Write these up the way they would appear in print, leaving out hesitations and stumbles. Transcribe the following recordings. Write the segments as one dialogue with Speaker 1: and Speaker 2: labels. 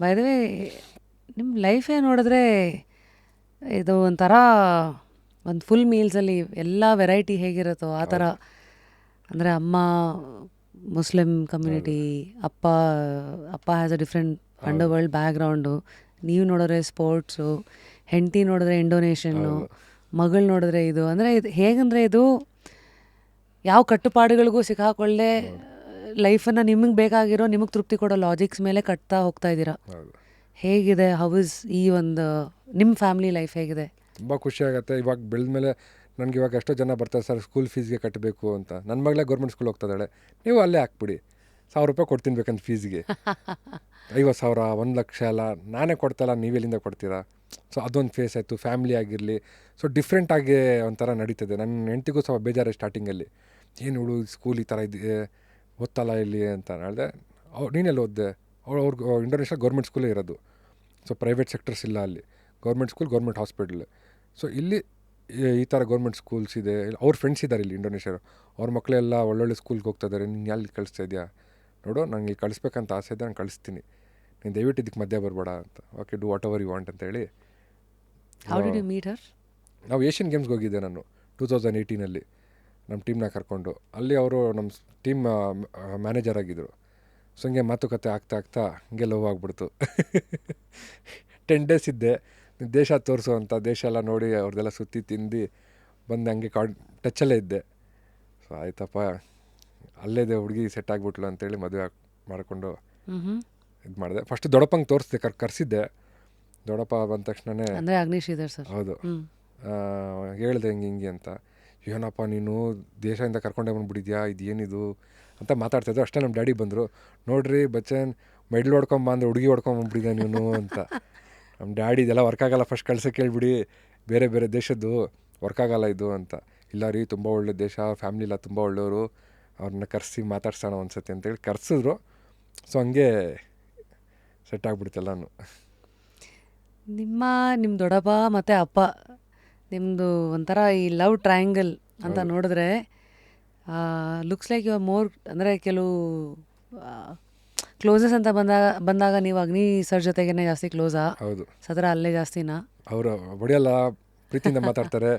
Speaker 1: By the way ನಿಮ್ಮ ಲೈಫೇ ನೋಡಿದ್ರೆ ಇದು ಒಂಥರ ಒಂದು ಫುಲ್ ಮೀಲ್ಸಲ್ಲಿ ಎಲ್ಲ ವೆರೈಟಿ ಹೇಗಿರುತ್ತೋ ಆ ಥರ. ಅಂದರೆ ಅಮ್ಮ ಮುಸ್ಲಿಮ್ ಕಮ್ಯುನಿಟಿ, ಅಪ್ಪ has a different under world background, ನೀವು ನೋಡಿದ್ರೆ ಸ್ಪೋರ್ಟ್ಸು, ಹೆಂಡತಿ ನೋಡಿದ್ರೆ ಇಂಡೋನೇಷನ್ನು, ಮಗಳು ನೋಡಿದ್ರೆ ಇದು. ಅಂದರೆ ಇದು ಹೇಗಂದರೆ ಇದು ಯಾವ ಕಟ್ಟುಪಾಡುಗಳಿಗೂ ಸಿಕ್ಕಾಕೊಳ್ಳದೆ ಲೈಫನ್ನು ನಿಮಗೆ ಬೇಕಾಗಿರೋ ನಿಮಗೆ ತೃಪ್ತಿ ಕೊಡೋ ಲಾಜಿಕ್ಸ್ ಮೇಲೆ ಕಟ್ತಾ ಹೋಗ್ತಾ ಇದ್ದೀರಾ. ಹೇಗಿದೆ ಹೌ ಇಸ್ ಈ ಒಂದು ನಿಮ್ಮ ಫ್ಯಾಮಿಲಿ ಲೈಫ್ ಹೇಗಿದೆ?
Speaker 2: ತುಂಬ ಖುಷಿ ಆಗುತ್ತೆ. ಇವಾಗ ಬೆಳೆದ ಮೇಲೆ ನನಗೆ ಇವಾಗ ಎಷ್ಟೋ ಜನ ಬರ್ತಾರೆ, ಸರ್ ಸ್ಕೂಲ್ ಫೀಸ್ಗೆ ಕಟ್ಟಬೇಕು ಅಂತ. ನನ್ನ ಮಗಳೇ ಗೌರ್ಮೆಂಟ್ ಸ್ಕೂಲ್ ಹೋಗ್ತಾಳೆ, ನೀವು ಅಲ್ಲೇ ಹಾಕ್ಬಿಡಿ, 1,000 ರೂಪಾಯಿ ಕೊಡ್ತೀನಿ ಬೇಕಂತ ಫೀಸ್ಗೆ. 50,000 1,00,000 ಎಲ್ಲ ನಾನೇ ಕೊಡ್ತಲ್ಲ, ನೀವೆಲ್ಲಿಂದ ಕೊಡ್ತೀರಾ? ಸೊ ಅದೊಂದು ಫೇಸ್ ಆಯಿತು. ಫ್ಯಾಮಿಲಿ ಆಗಿರಲಿ, ಸೊ ಡಿಫ್ರೆಂಟಾಗಿ ಒಂಥರ ನಡೀತದೆ. ನನ್ನ ಹೆಂಡ್ತಿಗೂ ಸ್ವಲ್ಪ ಬೇಜಾರು ಸ್ಟಾರ್ಟಿಂಗಲ್ಲಿ, ಏನು ಹುಡು ಸ್ಕೂಲ್ ಈ ಥರ ಇದೆ, ಓದ್ತಲ್ಲ ಇಲ್ಲಿ ಅಂತ ಹೇಳಿದೆ. ನೀನೆಲ್ಲ ಓದಿದೆ? ಅವ್ರಿಗೆ ಇಂಡೋನೇಷ್ಯಾ ಗೌರ್ಮೆಂಟ್ ಸ್ಕೂಲೇ ಇರೋದು, ಸೊ ಪ್ರೈವೇಟ್ ಸೆಕ್ಟರ್ಸ್ ಇಲ್ಲ ಅಲ್ಲಿ. Government school, government hospital. So ಇಲ್ಲಿ ಈ ಥರ ಗೌರ್ಮೆಂಟ್ ಸ್ಕೂಲ್ಸ್ ಇದೆ. ಅವ್ರ ಫ್ರೆಂಡ್ಸ್ ಇದ್ದಾರೆ ಇಲ್ಲಿ ಇಂಡೋನೇಷ್ಯಾರು, ಅವ್ರ ಮಕ್ಕಳೆಲ್ಲ ಒಳ್ಳೊಳ್ಳೆ ಸ್ಕೂಲ್ಗೆ ಹೋಗ್ತಾ ಇದ್ದಾರೆ. ನೀನು ಎಲ್ಲಿ ಕಳಿಸ್ತಾ ಇದೆಯಾ? ನೋಡು, ನಂಗೆ ಇಲ್ಲಿ ಕಳಿಸ್ಬೇಕಂತ ಆಸೆ ಇದೆ, ನಾನು ಕಳಿಸ್ತೀನಿ, ನೀನು ದಯವಿಟ್ಟು ಇದಕ್ಕೆ ಮಧ್ಯ ಬರಬೇಡ ಅಂತ. Okay, do whatever you want ಅಂತೇಳಿ.
Speaker 1: How did you meet her?
Speaker 2: ನಾವು ಏಷ್ಯನ್ ಗೇಮ್ಸ್ಗೆ ಹೋಗಿದ್ದೆ ನಾನು 2018 ನಮ್ಮ ಟೀಮ್ನ ಕರ್ಕೊಂಡು. ಅಲ್ಲಿ ಅವರು ನಮ್ಮ ಟೀಮ್ ಮ್ಯಾನೇಜರ್ ಆಗಿದ್ದರು. ಸೊ ಹಂಗೆ ಮಾತುಕತೆ ಆಗ್ತಾ ಹಂಗೆ ಲವ್ ಆಗಿಬಿಡ್ತು. 10 days ಇದ್ದೆ, ದೇಶ ತೋರಿಸು ಅಂತ. ದೇಶ ಎಲ್ಲ ನೋಡಿ ಅವ್ರದ್ದೆಲ್ಲ ಸುತ್ತಿ ತಿಂದು ಬಂದು ಹಂಗೆ ಟಚ್ಚಲ್ಲೇ ಇದ್ದೆ. ಸೊ ಆಯ್ತಪ್ಪ, ಅಲ್ಲೇ ಇದೆ ಹುಡುಗಿ ಸೆಟ್ ಆಗಿಬಿಟ್ಲು ಅಂತೇಳಿ ಮದುವೆ ಮಾಡಿಕೊಂಡು ಇದು ಮಾಡಿದೆ. ಫಸ್ಟ್ ದೊಡ್ಡಪ್ಪಂಗೆ ತೋರಿಸ್ದೆ, ಕರೆಸಿದ್ದೆ. ದೊಡ್ಡಪ್ಪ ಬಂದ ತಕ್ಷಣವೇ,
Speaker 1: ಅಂದರೆ ಅಗ್ನೀಶ್ ಇದ್ದಾರೆ ಸರ್.
Speaker 2: ಹೌದು, ಹೇಳಿದೆ ಹಿಂಗೆ ಅಂತ. ಏನಪ್ಪ ನೀನು ದೇಶದಿಂದ ಕರ್ಕೊಂಡೇ ಬಂದುಬಿಟ್ಟಿದ್ಯಾ, ಇದೇನಿದು ಅಂತ ಮಾತಾಡ್ತಾಯಿದ್ರು. ಅಷ್ಟೇ ನಮ್ಮ ಡ್ಯಾಡಿ ಬಂದರು. ನೋಡ್ರಿ ಬಚ್ಚನ್, ಮೆಡ್ಲ್ ಹೊಡ್ಕೊಂಬ ಅಂದರೆ ಹುಡುಗಿ ಹೊಡ್ಕೊಂಬಂದ್ಬಿಟ್ಟಿದ್ದೆ ನೀನು ಅಂತ. ನಮ್ಮ ಡ್ಯಾಡಿ ಇದೆಲ್ಲ ವರ್ಕ್ ಆಗೋಲ್ಲ, ಫಸ್ಟ್ ಕಳ್ಸೋಕ್ಕೆ ಹೇಳ್ಬಿಡಿ, ಬೇರೆ ದೇಶದ್ದು ವರ್ಕ್ ಆಗೋಲ್ಲ ಇದು ಅಂತ. ಇಲ್ಲ ರೀ, ತುಂಬ ಒಳ್ಳೆ ದೇಶ, ಫ್ಯಾಮ್ಲಿ ಎಲ್ಲ ತುಂಬ ಒಳ್ಳೆಯವರು, ಅವ್ರನ್ನ ಕರೆಸಿ ಮಾತಾಡ್ಸೋಣ ಒಂದ್ಸತಿ ಅಂತೇಳಿ ಕರೆಸಿದ್ರು. ಸೊ ಹಂಗೆ ಸೆಟ್ ಆಗಿಬಿಡ್ತೆಲ್ಲಾನು.
Speaker 1: ನಿಮ್ಮ ದೊಡ್ಡಪ್ಪ ಮತ್ತು ಅಪ್ಪ ನಿಮ್ಮದು ಒಂಥರ ಈ ಲವ್ ಟ್ರಯಾಂಗಲ್ ಅಂತ ನೋಡಿದ್ರೆ looks like you are more. ಅಂದರೆ ಕೆಲವು ಕ್ಲೋಸಸ್ ಅಂತ ಬಂದಾಗ ನೀವು ಅಗ್ನಿ ಸರ್ ಜೊತೆಗೇ ಜಾಸ್ತಿ ಕ್ಲೋಸಾ?
Speaker 2: ಹೌದು,
Speaker 1: ಸದ್ರ ಅಲ್ಲೇ ಜಾಸ್ತಿನಾ?
Speaker 2: ಅವರು ಹೊಡೆಯಲ್ಲ, ಪ್ರೀತಿಯಿಂದ ಮಾತಾಡ್ತಾರೆ,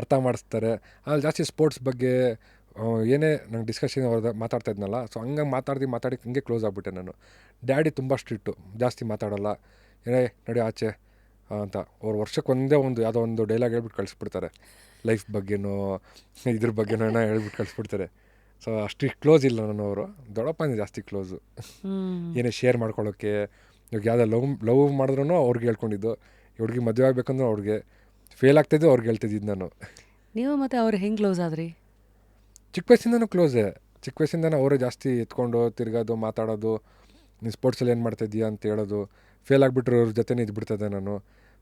Speaker 2: ಅರ್ಥ ಮಾಡಿಸ್ತಾರೆ. ಅಲ್ಲಿ ಜಾಸ್ತಿ ಸ್ಪೋರ್ಟ್ಸ್ ಬಗ್ಗೆ ಏನೇ ನಂಗೆ ಡಿಸ್ಕಷನ್ ಅವ್ರದ್ದು ಮಾತಾಡ್ತಾ ಇದ್ನಲ್ಲ, ಸೊ ಹಂಗೆ ಮಾತಾಡಿ ಹಂಗೆ ಕ್ಲೋಸ್ ಆಗಿಬಿಟ್ಟೆ ನಾನು. ಡ್ಯಾಡಿ ತುಂಬ ಸ್ಟ್ರಿಕ್ಟು, ಜಾಸ್ತಿ ಮಾತಾಡೋಲ್ಲ, ಏನೇ ನಡಿ ಆಚೆ ಅಂತ. ಅವ್ರು ವರ್ಷಕ್ಕೆ ಒಂದು ಯಾವುದೋ ಒಂದು ಡೈಲಾಗ್ ಹೇಳ್ಬಿಟ್ಟು ಕಳಿಸ್ಬಿಡ್ತಾರೆ, ಲೈಫ್ ಬಗ್ಗೆನೋ ಇದ್ರ ಬಗ್ಗೆನೋ ಏನೋ ಹೇಳ್ಬಿಟ್ಟು ಕಳಿಸ್ಬಿಡ್ತಾರೆ. ಸೊ ಅಷ್ಟು ಕ್ಲೋಸ್ ಇಲ್ಲ ನಾನು. ಅವರು ದೊಡ್ಡಪ್ಪನೇ ಜಾಸ್ತಿ ಕ್ಲೋಸು, ಏನೇ ಶೇರ್ ಮಾಡ್ಕೊಳ್ಳೋಕ್ಕೆ. ಇವಾಗ ಯಾವುದೋ ಲವ್ ಮಾಡಿದ್ರೂ ಅವ್ರಿಗೆ ಹೇಳ್ಕೊಂಡಿದ್ದು, ಹುಡುಗಿ ಮದುವೆ ಆಗಬೇಕಂದ್ರೂ ಅವ್ರಿಗೆ, ಫೇಲ್ ಆಗ್ತಾಯಿದ್ದು ಅವ್ರಿಗೆ ಹೇಳ್ತಿದ್ದಿದ್ದು ನಾನು.
Speaker 1: ನೀವು ಮತ್ತು ಅವ್ರು ಹೆಂಗೆ ಕ್ಲೋಸ್ ಆದ್ರಿ?
Speaker 2: ಚಿಕ್ಕ ವಯಸ್ಸಿಂದನೂ ಕ್ಲೋಸೇ. ಚಿಕ್ಕ ವಯಸ್ಸಿಂದನೂ ಅವರೇ ಜಾಸ್ತಿ ಎತ್ಕೊಂಡು ತಿರ್ಗೋದು, ಮಾತಾಡೋದು, ನೀನು ಸ್ಪೋರ್ಟ್ಸಲ್ಲಿ ಏನು ಮಾಡ್ತಾಯಿದ್ದೀಯಾ ಅಂತ ಹೇಳೋದು. ಫೇಲ್ ಆಗಿಬಿಟ್ರೆ ಅವ್ರ ಜೊತೆನೇ ಇದ್ಬಿಡ್ತದೆ ನಾನು.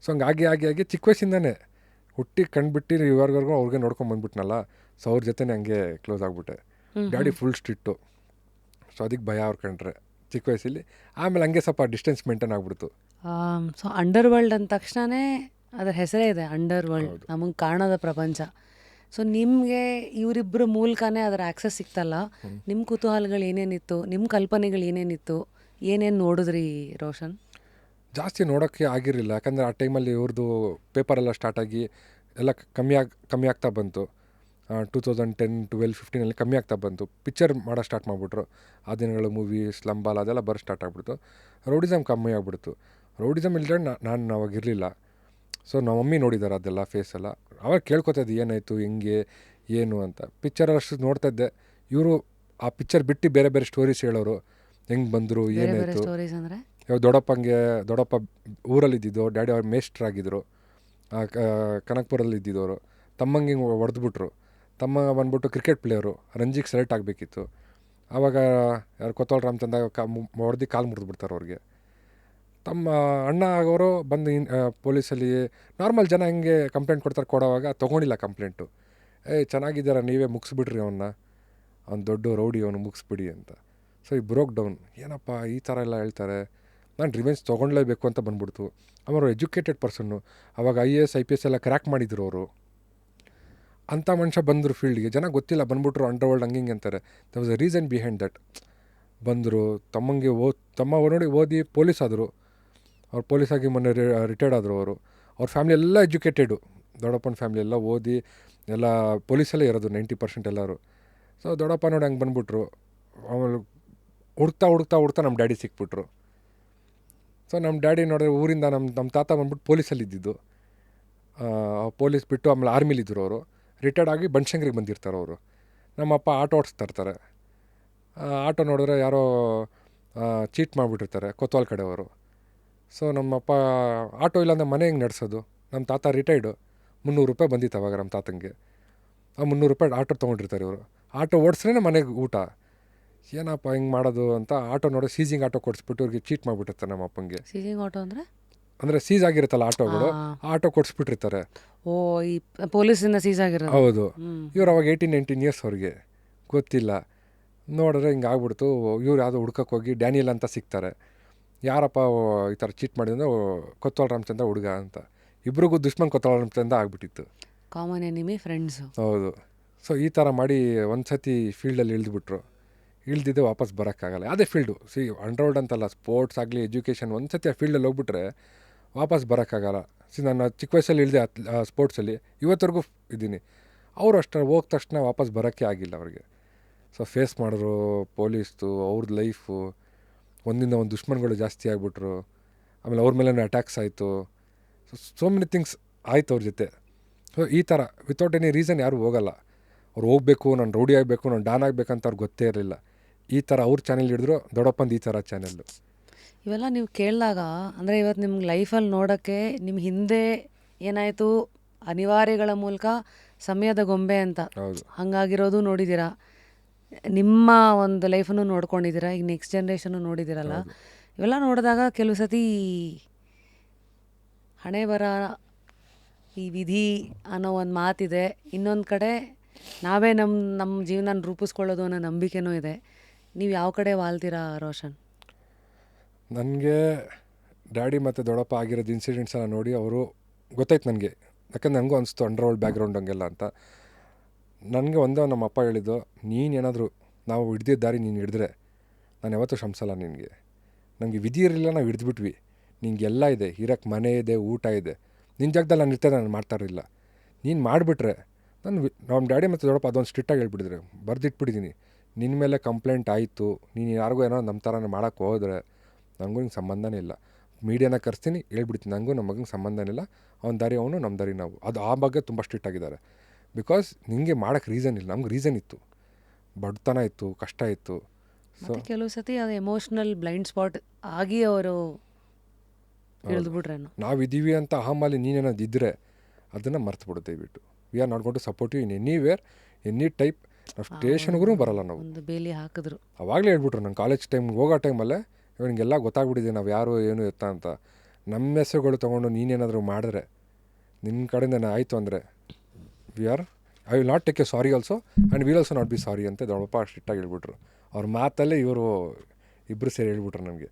Speaker 2: ಸೊ ಹಂಗೆ ಆಗಿ ಚಿಕ್ಕ ವಯಸ್ಸಿಂದನೇ ಹುಟ್ಟಿ ಕಂಡುಬಿಟ್ಟು ಇವಾಗವರೆಗೂ ಅವ್ರಿಗೆ ನೋಡ್ಕೊಂಡು ಬಂದ್ಬಿಟ್ನಲ್ಲ, ಸೊ ಅವ್ರ ಜೊತೆನೇ ಹಂಗೆ ಕ್ಲೋಸ್ ಆಗಿಬಿಟ್ಟೆ. ಡ್ಯಾಡಿ ಫುಲ್ ಸ್ಟ್ರಿಕ್ಟು, ಸೊ ಅದಕ್ಕೆ ಭಯ ಅವ್ರು ಕಂಡ್ರೆ ಚಿಕ್ಕ ವಯಸ್ಸಲ್ಲಿ. ಆಮೇಲೆ ಹಂಗೆ ಸ್ವಲ್ಪ ಡಿಸ್ಟೆನ್ಸ್ ಮೇಂಟೈನ್ ಆಗಿಬಿಡ್ತು.
Speaker 1: ಸೊ ಅಂಡರ್ ವರ್ಲ್ಡ್ ಅಂದ ತಕ್ಷಣವೇ ಅದರ ಹೆಸರೇ ಇದೆ, ಅಂಡರ್ ವರ್ಲ್ಡ್, ನಮಗೆ ಕಾಣದ ಪ್ರಪಂಚ. ಸೊ ನಿಮಗೆ ಇವರಿಬ್ಬರ ಮೂಲಕನೇ ಅದರ ಆ್ಯಕ್ಸಸ್ ಸಿಕ್ತಲ್ಲ. ನಿಮ್ಮ ಕುತೂಹಲಗಳು ಏನೇನಿತ್ತು, ನಿಮ್ಮ ಕಲ್ಪನೆಗಳು ಏನೇನಿತ್ತು, ಏನೇನು ನೋಡಿದ್ರಿ ರೋಷನ್?
Speaker 2: ಜಾಸ್ತಿ ನೋಡೋಕ್ಕೆ ಆಗಿರಲಿಲ್ಲ, ಯಾಕಂದರೆ ಆ ಟೈಮಲ್ಲಿ ಇವ್ರದ್ದು ಪೇಪರೆಲ್ಲ ಸ್ಟಾರ್ಟಾಗಿ ಎಲ್ಲ ಕಮ್ಮಿ ಆಗ್ತಾ ಬಂತು. 2010, 12, 15 ಕಮ್ಮಿ ಆಗ್ತಾ ಬಂತು. ಪಿಕ್ಚರ್ ಮಾಡೋ ಸ್ಟಾರ್ಟ್ ಮಾಡಿಬಿಟ್ರು. ಆ ದಿನಗಳು ಮೂವಿ ಸ್ಲಂಬಾಲ್ ಅದೆಲ್ಲ ಬರೋ ಸ್ಟಾರ್ಟ್ ಆಗಿಬಿಡ್ತು. ರೌಡಿಸಮ್ ಕಮ್ಮಿ ಆಗಿಬಿಡ್ತು. ರೌಡಿಸಮ್ ಇಲ್ಲದೆ ನಾನು ಅವಾಗಿರಲಿಲ್ಲ. ಸೊ ನಮ್ಮ ಮಮ್ಮಿ ನೋಡಿದ್ದಾರೆ ಅದೆಲ್ಲ ಫೇಸೆಲ್ಲ. ಅವಾಗ ಕೇಳ್ಕೊತಾಯಿದ್ದೆ ಏನಾಯಿತು, ಹೆಂಗೆ ಏನು ಅಂತ. ಪಿಕ್ಚರಲ್ಲಿ ಅಷ್ಟು ನೋಡ್ತಾಯಿದ್ದೆ. ಇವರು ಆ ಪಿಕ್ಚರ್ ಬಿಟ್ಟು ಬೇರೆ ಸ್ಟೋರೀಸ್ ಹೇಳೋರು, ಹೆಂಗೆ ಬಂದರು, ಏನಾಯಿತು.
Speaker 1: ಸ್ಟೋರೀಸ್ ಅಂದರೆ
Speaker 2: ಇವಾಗ ದೊಡ್ಡಪ್ಪ ಊರಲ್ಲಿ ಇದ್ದಿದ್ದು, ಡ್ಯಾಡಿ ಅವ್ರು ಮೇಸ್ಟ್ರಾಗಿದ್ದರು, ಕನಕಪುರಲ್ಲಿ ಇದ್ದಿದ್ದವರು. ತಮ್ಮಂಗೆ ಹೊಡೆದ್ಬಿಟ್ರು. ತಮ್ಮ ಬಂದ್ಬಿಟ್ಟು ಕ್ರಿಕೆಟ್ ಪ್ಲೇಯರು, ರಂಜಿಗೆ ಸೆಲೆಕ್ಟ್ ಆಗಬೇಕಿತ್ತು. ಆವಾಗ ಯಾರು ಕೊತ್ತೋಲ್ ರಾಮ್ ತಂದಾಗ ಹೊಡೆದು ಕಾಲು ಮುರಿದ್ಬಿಡ್ತಾರೆ ಅವ್ರಿಗೆ. ತಮ್ಮ ಅಣ್ಣ ಆಗೋರು ಬಂದು ಪೊಲೀಸಲ್ಲಿ ನಾರ್ಮಲ್ ಜನ ಹೆಂಗೆ ಕಂಪ್ಲೇಂಟ್ ಕೊಡೋವಾಗ ತೊಗೊಂಡಿಲ್ಲ ಕಂಪ್ಲೇಂಟು. ಚೆನ್ನಾಗಿದ್ದಾರ, ನೀವೇ ಮುಗಿಸ್ಬಿಡ್ರಿ ಅವ್ನು ದೊಡ್ಡ ರೌಡಿ, ಅವನು ಮುಗಿಸ್ಬಿಡಿ ಅಂತ. ಸೊ ಈ ಬ್ರೋಕ್ ಡೌನ್, ಏನಪ್ಪ ಈ ಥರ ಎಲ್ಲ ಹೇಳ್ತಾರೆ, ನಾನು ರಿವೆಂಜ್ ತೊಗೊಳ್ಲೇಬೇಕು ಅಂತ ಬಂದ್ಬಿಡ್ತು. ಅವರು ಎಜುಕೇಟೆಡ್ ಪರ್ಸನ್ನು, ಅವಾಗ IAS IPS ಎಲ್ಲ ಕ್ರ್ಯಾಕ್ ಮಾಡಿದ್ರು ಅವರು. ಅಂಥ ಮನುಷ್ಯ ಬಂದರು ಫೀಲ್ಡ್ಗೆ, ಜನ ಗೊತ್ತಿಲ್ಲ, ಬಂದ್ಬಿಟ್ರು ಅಂಡರ್ ವರ್ಲ್ಡ್ ಹಂಗೆ ಅಂತಾರೆ. The was a reason behind that. ಬಂದರು, ತಮ್ಮ ನೋಡಿ ಓದಿ ಪೊಲೀಸ್ ಆದರು. ಅವ್ರು ಪೊಲೀಸಾಗಿ ಮೊನ್ನೆ ರಿಟೈರ್ಡ್ ಆದರು ಅವರು. ಅವ್ರ ಫ್ಯಾಮಿಲಿ ಎಲ್ಲ ಎಜುಕೇಟೆಡು, ದೊಡ್ಡಪ್ಪನ ಫ್ಯಾಮಿಲಿ ಎಲ್ಲ ಓದಿ ಎಲ್ಲ ಪೊಲೀಸಲ್ಲೇ ಇರೋದು 90% ಎಲ್ಲರೂ. ಸೊ ದೊಡ್ಡಪ್ಪ ನೋಡಿ ಹಂಗೆ ಬಂದುಬಿಟ್ರು. ಆಮೇಲೆ ಹುಡ್ತಾ ನಮ್ಮ ಡ್ಯಾಡಿ ಸಿಕ್ಬಿಟ್ರು. ಸೊ ನಮ್ಮ ಡ್ಯಾಡಿ ನೋಡಿದ್ರೆ ಊರಿಂದ ನಮ್ಮ ತಾತ ಬಂದ್ಬಿಟ್ಟು ಪೊಲೀಸಲ್ಲಿ ಇದ್ದಿದ್ದು. ಪೊಲೀಸ್ ಬಿಟ್ಟು ಆಮೇಲೆ ಆರ್ಮಿಲಿದ್ದರು ಅವರು. ರಿಟೈರ್ಡ್ ಆಗಿ ಬನಶಂಕರಿಗೆ ಬಂದಿರ್ತಾರೆ ಅವರು. ನಮ್ಮಪ್ಪ ಆಟೋ ಓಡಿಸ್ತಾ ಇರ್ತಾರೆ. ಆಟೋ ನೋಡಿದ್ರೆ ಯಾರೋ ಚೀಟ್ ಮಾಡಿಬಿಟ್ಟಿರ್ತಾರೆ ಕೊತ್ವಾಲ್ ಕಡೆಯವರು. ಸೊ ನಮ್ಮಪ್ಪ ಆಟೋ ಇಲ್ಲಾಂದರೆ ಮನೆ ಹೆಂಗೆ ನಡೆಸೋದು? ನಮ್ಮ ತಾತ ರಿಟೈರ್ಡು. 300 ರೂಪಾಯಿ ಬಂದಿತ್ತು ಅವಾಗ ನಮ್ಮ ತಾತಂಗೆ. ಆ 300 ರೂಪಾಯಿ ಆಟೋ ತೊಗೊಂಡಿರ್ತಾರೆ ಇವರು. ಆಟೋ ಓಡಿಸ್ರೇ ಮನೆಗೆ ಊಟ. ಏನಪ್ಪ ಹಿಂಗೆ ಮಾಡೋದು ಅಂತ ಆಟೋ ನೋಡಿ ಸೀಸಿಂಗ್ ಆಟೋ ಕೊಡಿಸ್ಬಿಟ್ಟು ಇವ್ರಿಗೆ ಚೀಟ್ ಮಾಡಿಬಿಟ್ಟಿರ್ತಾರೆ ನಮ್ಮ ಅಪ್ಪಂಗೆ.
Speaker 1: ಸೀಸಿಂಗ್ ಆಟೋ
Speaker 2: ಅಂದರೆ ಸೀಸ್ ಆಗಿರುತ್ತಲ್ಲ ಆಟೋಗಳು, ಆಟೋ ಕೊಡಿಸ್ಬಿಟ್ಟಿರ್ತಾರೆ.
Speaker 1: ಓ, ಈ ಪೊಲೀಸಿಂದ ಸೀಸ್ ಆಗಿರೋದು.
Speaker 2: ಹೌದು. ಇವ್ರು ಅವಾಗ 18-19 ಇಯರ್ಸ್ ಅವ್ರಿಗೆ ಗೊತ್ತಿಲ್ಲ. ನೋಡಿದ್ರೆ ಹಿಂಗೆ ಆಗ್ಬಿಡ್ತು. ಇವ್ರು ಯಾವುದೋ ಹುಡ್ಕಕ್ಕೆ ಹೋಗಿ ಡ್ಯಾನಿಯಲ್ ಅಂತ ಸಿಗ್ತಾರೆ. ಯಾರಪ್ಪ ಈ ಥರ ಚೀಟ್ ಮಾಡಿದ್ರೆ ಕೊತ್ವಾಲ್ ರಾಮಚಂದ್ರ ಹುಡುಗ ಅಂತ. ಇಬ್ರಿಗೂ ದುಶ್ಮನ್ ಕೊತ್ವಾಲ್ ರಾಮಚಂದ್ರ ಆಗ್ಬಿಟ್ಟಿತ್ತು.
Speaker 1: Common enemy friends.
Speaker 2: ಹೌದು. ಸೊ ಈ ಥರ ಮಾಡಿ ಒಂದು ಸತಿ ಫೀಲ್ಡಲ್ಲಿ ಇಳಿದ್ಬಿಟ್ರು. ಇಳ್ದಿದ್ದೆ ವಾಪಸ್ ಬರೋಕ್ಕಾಗಲ್ಲ. ಅದೇ ಫೀಲ್ಡು ಅಂಡರ್ವರ್ಲ್ಡ್ ಅಂತಲ್ಲ, ಸ್ಪೋರ್ಟ್ಸ್ ಆಗಲಿ ಎಜುಕೇಷನ್, ಒಂದು ಸತಿ ಆ ಫೀಲ್ಡಲ್ಲಿ ಹೋಗ್ಬಿಟ್ರೆ ವಾಪಸ್ ಬರೋಕ್ಕಾಗಲ್ಲ. ನಾನು ಚಿಕ್ಕ ವಯಸ್ಸಲ್ಲಿ ಇಳಿದೆ ಸ್ಪೋರ್ಟ್ಸಲ್ಲಿ, ಇವತ್ತರೆಗೂ ಇದ್ದೀನಿ. ಅವರು ಅಷ್ಟೇ ಹೋದ ತಕ್ಷಣ ವಾಪಸ್ ಬರೋಕ್ಕೆ ಆಗಿಲ್ಲ ಅವ್ರಿಗೆ. ಸೊ ಫೇಸ್ ಮಾಡಿದ್ರು ಪೊಲೀಸ್ದು, ಅವ್ರದ್ದು ಲೈಫು. ಒಂದಿಂದ ಒಂದು ದುಶ್ಮನ್ಗಳು ಜಾಸ್ತಿ ಆಗಿಬಿಟ್ರು. ಆಮೇಲೆ ಅವ್ರ ಮೇಲೆ ಅಟ್ಯಾಕ್ಸ್ ಆಯಿತು. ಸೋ ಮೆನಿ ಥಿಂಗ್ಸ್ ಆಯ್ತು ಅವ್ರ ಜೊತೆ. ಸೊ ಈ ಥರ ವಿತೌಟ್ ಎನಿ ರೀಸನ್ ಯಾರೂ ಹೋಗಲ್ಲ. ಅವ್ರು ಹೋಗಬೇಕು, ನಾನು ರೌಡಿ ಆಗಬೇಕು, ನಾನು ಡಾನ್ ಆಗಬೇಕಂತ ಅವ್ರಿಗೆ ಗೊತ್ತೇ ಇರಲಿಲ್ಲ. ಈ ಥರ ಅವ್ರ ಚಾನೆಲ್ ಹಿಡಿದ್ರು, ದೊಡ್ಡಪ್ಪಂದು ಈ ಥರ ಚಾನೆಲ್ಲು.
Speaker 1: ಇವೆಲ್ಲ ನೀವು ಕೇಳಿದಾಗ ಅಂದರೆ ಇವತ್ತು ನಿಮ್ಗೆ ಲೈಫಲ್ಲಿ ನೋಡೋಕ್ಕೆ ನಿಮ್ಮ ಹಿಂದೆ ಏನಾಯಿತು ಅನಿವಾರ್ಯಗಳ ಮೂಲಕ ಸಮಯದ ಗೊಂಬೆ ಅಂತ ಹಂಗಾಗಿರೋದು ನೋಡಿದ್ದೀರಾ. ನಿಮ್ಮ ಒಂದು ಲೈಫನ್ನು ನೋಡ್ಕೊಂಡಿದ್ದೀರಾ. ಈಗ ನೆಕ್ಸ್ಟ್ ಜನ್ರೇಷನ್ನು ನೋಡಿದ್ದೀರಲ್ಲ. ಇವೆಲ್ಲ ನೋಡಿದಾಗ ಕೆಲವು ಸತಿ ಹಣೆ ಬರ, ಈ ವಿಧಿ ಅನ್ನೋ ಒಂದು ಮಾತಿದೆ. ಇನ್ನೊಂದು ಕಡೆ ನಾವೇ ನಮ್ಮ ಜೀವನ ರೂಪಿಸ್ಕೊಳ್ಳೋದು ಅನ್ನೋ ನಂಬಿಕೆನೂ ಇದೆ. ನೀವು ಯಾವ ಕಡೆ ವಾಲ್ತೀರಾ ರೋಷನ್?
Speaker 2: ನನಗೆ ಡ್ಯಾಡಿ ಮತ್ತು ದೊಡ್ಡಪ್ಪ ಆಗಿರೋದು ಇನ್ಸಿಡೆಂಟ್ಸ್ ಎಲ್ಲ ನೋಡಿ ಅವರು ಗೊತ್ತಾಯ್ತು ನನಗೆ. ಯಾಕಂದ್ರೆ ನನಗೂ ಅನಿಸ್ತು ಅಂಡರ್ವರ್ಲ್ಡ್ ಬ್ಯಾಕ್ಗ್ರೌಂಡ್ ಹಂಗೆಲ್ಲ ಅಂತ. ನನಗೆ ಒಂದೇ ನಮ್ಮ ಅಪ್ಪ ಹೇಳಿದ್ದು, ನೀನೇನಾದರೂ ನಾವು ಹಿಡ್ದಿದ್ದ ದಾರಿ ನೀನು ಹಿಡಿದ್ರೆ ನಾನು ಯಾವತ್ತೂ ಶ್ರಮಿಸಲ್ಲ ನಿನಗೆ. ನನಗೆ ವಿಧಿ ಇರಲಿಲ್ಲ, ನಾವು ಹಿಡಿದ್ಬಿಟ್ವಿ. ನಿನಗೆಲ್ಲ ಇದೆ, ಇರೋಕ್ಕೆ ಮನೆ ಇದೆ, ಊಟ ಇದೆ. ನಿನ್ನ ಜಾಗದಲ್ಲಿ ನಾನು ಇರ್ತೇನೆ, ನಾನು ಮಾಡ್ತಾ ಇರಲಿಲ್ಲ. ನೀನು ಮಾಡಿಬಿಟ್ರೆ ನಮ್ಮ ಡ್ಯಾಡಿ ಮತ್ತು ದೊಡ್ಡಪ್ಪ ಅದೊಂದು ಸ್ಟ್ರಿಕ್ಟಾಗಿ ಹೇಳ್ಬಿಟ್ಟಿದ್ರೆ, ಬರೆದಿಟ್ಬಿಟ್ಟಿದ್ದೀನಿ, ನಿನ್ನ ಮೇಲೆ ಕಂಪ್ಲೇಂಟ್ ಆಯಿತು, ನೀನು ಯಾರಿಗೂ ಏನೋ ನಮ್ಮ ಥರನೇ ಮಾಡೋಕ್ಕೆ ಹೋದರೆ ನನಗೂ ನಿಂಗೆ ಸಂಬಂಧನೇ ಇಲ್ಲ. ಮೀಡಿಯಾನ ಕರೆಸ್ತೀನಿ, ಹೇಳ್ಬಿಡ್ತೀನಿ, ನನಗೂ ನಮ್ಮ ಮಗನಿಗೆ ಸಂಬಂಧನೇ ಇಲ್ಲ. ಅವ್ನ ದಾರಿ ಅವನು, ನಮ್ಮ ದಾರಿ ನಾವು. ಅದು ಆ ಬಗ್ಗೆ ತುಂಬ ಸ್ಟ್ರಿಕ್ಟ್ ಆಗಿದ್ದಾರೆ. ಬಿಕಾಸ್ ನಿಮಗೆ ಮಾಡೋಕ್ಕೆ ರೀಸನ್ ಇಲ್ಲ, ನಮ್ಗೆ ರೀಸನ್ ಇತ್ತು, ಬಡತನ ಇತ್ತು, ಕಷ್ಟ ಇತ್ತು.
Speaker 1: ಸೊ ಕೆಲವು ಸತಿ ಅದು ಎಮೋಷ್ನಲ್ ಬ್ಲೈಂಡ್ ಸ್ಪಾಟ್ ಆಗಿ ಅವರು ಇಳಿದ್ಬಿಟ್ರೇನು.
Speaker 2: ನಾವಿದ್ದೀವಿ ಅಂತ ಅಹಮಲ್ಲಿ ನೀನೇನೋದು ಇದ್ದರೆ ಅದನ್ನು ಮರ್ತು ಬಿಡು ದಯವಿಟ್ಟು. We are not gonna support you in anywhere, any type. ನಾವು ಸ್ಟೇಷನ್ಗೂ ಬರಲ್ಲ. ನಾವು
Speaker 1: ಒಂದು ಬೇಲಿ ಹಾಕಿದ್ರು.
Speaker 2: ಅವಾಗಲೇ ಹೇಳ್ಬಿಟ್ರು. ನಾನು ಕಾಲೇಜ್ ಟೈಮ್ಗೆ ಹೋಗೋ ಟೈಮಲ್ಲೇ ಇವನಿಗೆಲ್ಲ ಗೊತ್ತಾಗ್ಬಿಟ್ಟಿದೆ ನಾವು ಯಾರು ಏನು ಎತ್ತ ಅಂತ. ನಮ್ಮ ಹೆಸರುಗಳು ತೊಗೊಂಡು ನೀನೇನಾದರೂ ಮಾಡಿದ್ರೆ, ನಿನ್ನ ಕಡೆಯಿಂದ ಆಯಿತು ಅಂದರೆ I will not take A sorry also and will also not B sorry ಅಂತ ದೊಡ್ಡಪ್ಪ ಸ್ಟ್ರಿಕ್ಟಾಗಿ ಹೇಳ್ಬಿಟ್ರು. ಅವ್ರ ಮಾತಲ್ಲೇ ಇವರು ಇಬ್ಬರು ಸೇರಿ ಹೇಳ್ಬಿಟ್ರು ನನಗೆ.